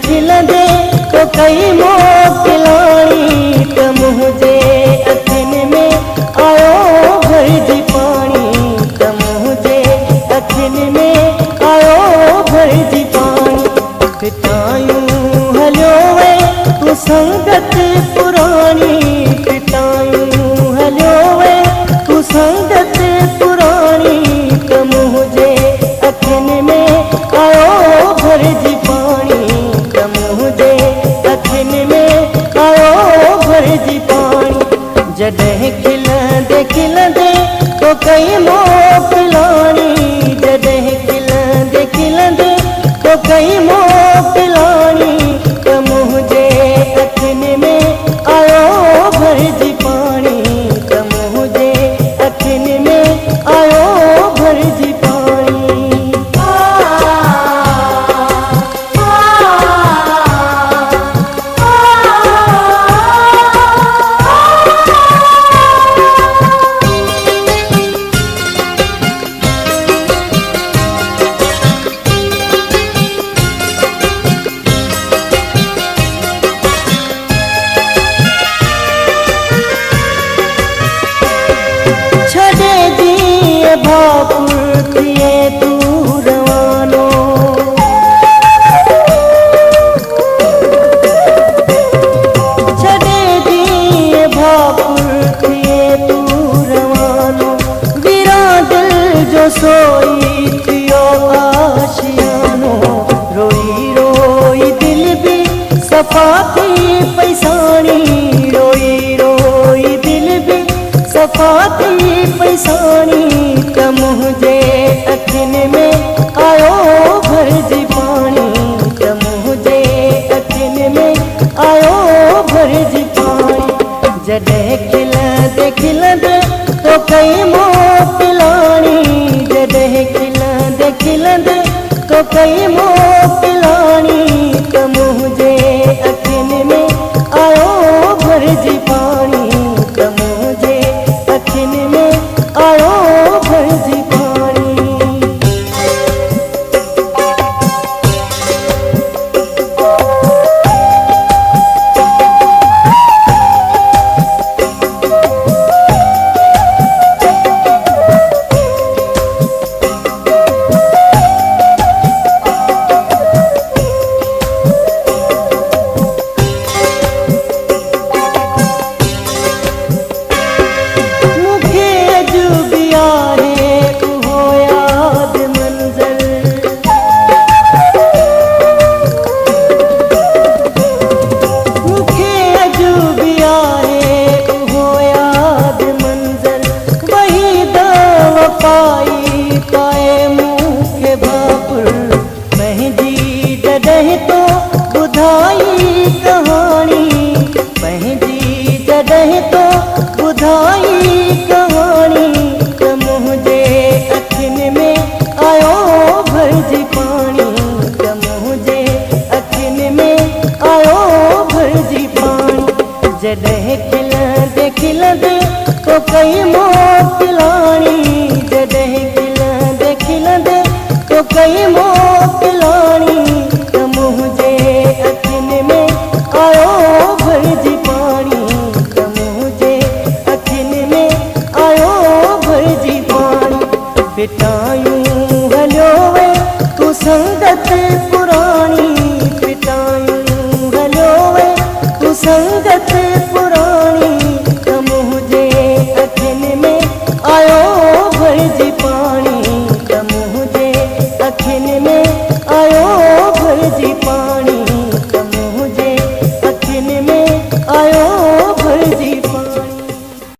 खिलंदे तो कई मोकिलाणी त मुझे अखिन में आयो भरजी पानी त मुझे अखिन में आयो भरजी पानी पिटायूं हलियो वे तू संगत पुरानी पिटायूं हलियो वे तू संगत पुरानी त मुझे अखिन में आयो भरजी पानी त मुझे अखिन में आयो भरजी पानी जॾहिं खिलंदे तो कई मोकिलाणी जॾहिं खिलंदे तो कई मोकिलाणी त मुझे अखिन में आयो भरजी पानी त मुझे अखिन में आयो भरजी पानी छॾे दिए भाकुर थिए तू रवानो छॾे दिए भाकुर थिए तू रवानो वीरा दिल जो सोई थियो आशियानो रोई रोई दिल भी सफ़ा थी पैसानी रोई रोई दिल भी सफ़ा थी पैसानी त मुझे अखिन में आयो भरजी पानी त मुझे अखिन में आयो भरजी पानी जॾहिं खिलंदे तो कई मोकिलाणी जॾहिं खिलंदे तो कई मोकिलाणी त मुझे अखिन में आयो भरजी पानी त मुझे अखिन में आयो भरजी पानी तो बुधाई कहानी पंहिंजी जॾहिं तो बुधाई कहानी त मुझे अखिन में आयो भरजी पानी त मुझे अखिन में आयो भरजी पानी जॾहिं खिलंदे तो कई मोकिलाणी जॾहिं खिलंदे तो कई मोकिलाणी मुझे अखिन में आयो भरजी पानी त मुझे अखिन में आयो भरजी पानी पिटायूं हलियो वे तू संगत पुरानी पिटायूं हलियो वे तू संगत पुरानी त मुझे अखिन में आयो भरजी पानी